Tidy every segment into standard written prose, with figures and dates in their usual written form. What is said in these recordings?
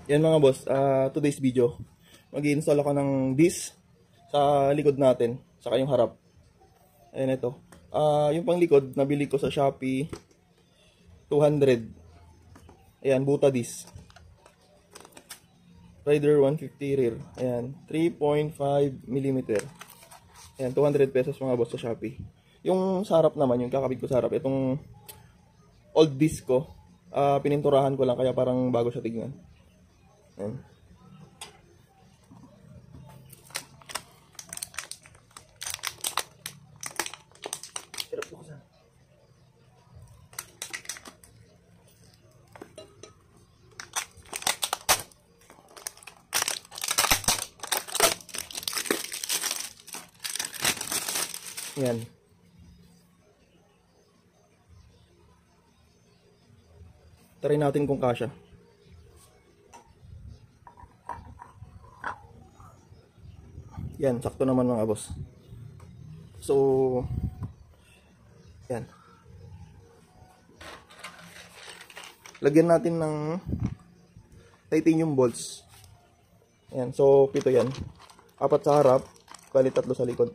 Yan mga boss, today's video, mag-i-install ako ng disc sa likod natin, saka yung harap. Ayan ito. Yung pang likod, nabili ko sa Shopee, 200. Ayan, Buta disc. Rider 150 rear. Ayan, 3.5mm. Ayan, 200 pesos mga boss sa Shopee. Yung sa harap naman, yung kakabit ko sa harap, itong old disc ko, pininturahan ko lang kaya parang bago siya tignan. Ayan. Yan. Try natin kung kasya. Yan, sakto naman mga boss. So, yan. Lagyan natin ng titanium bolts. Yan, so 7 yan. 4 sa harap, bali 3 sa likod.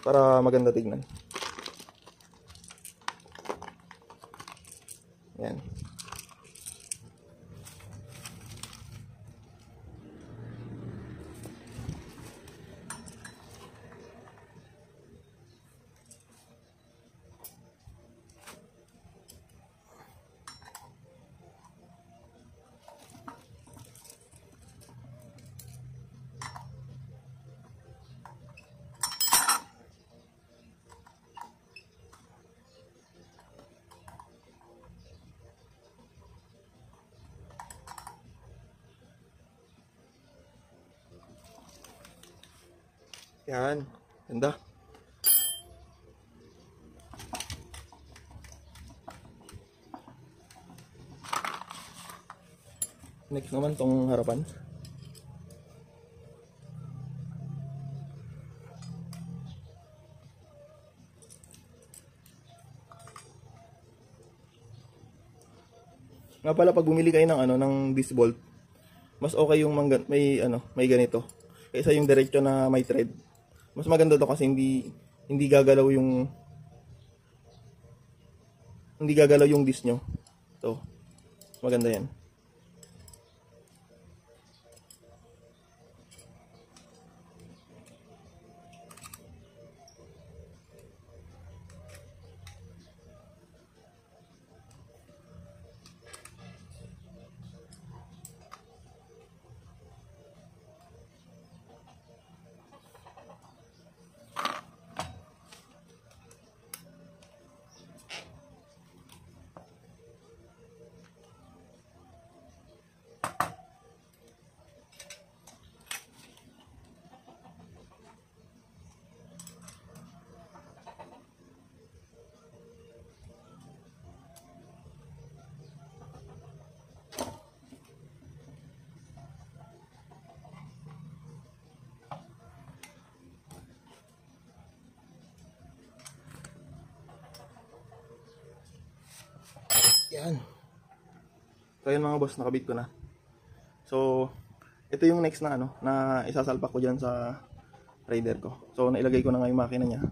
Para maganda tignan. Yan. Yan, ganda. Next naman tong harapan. Nga pala, pag bumili kayo ng ng disc bolt, mas okay yung may ganito kaysa yung diretso na may thread. Mas maganda to kasi hindi gagalaw yung disc nyo. So, maganda yan. Yan. So yan mga boss, nakabit ko na. So ito yung next na na isasalpak ko diyan sa rider ko. So nailagay ko na nga yung makina niya.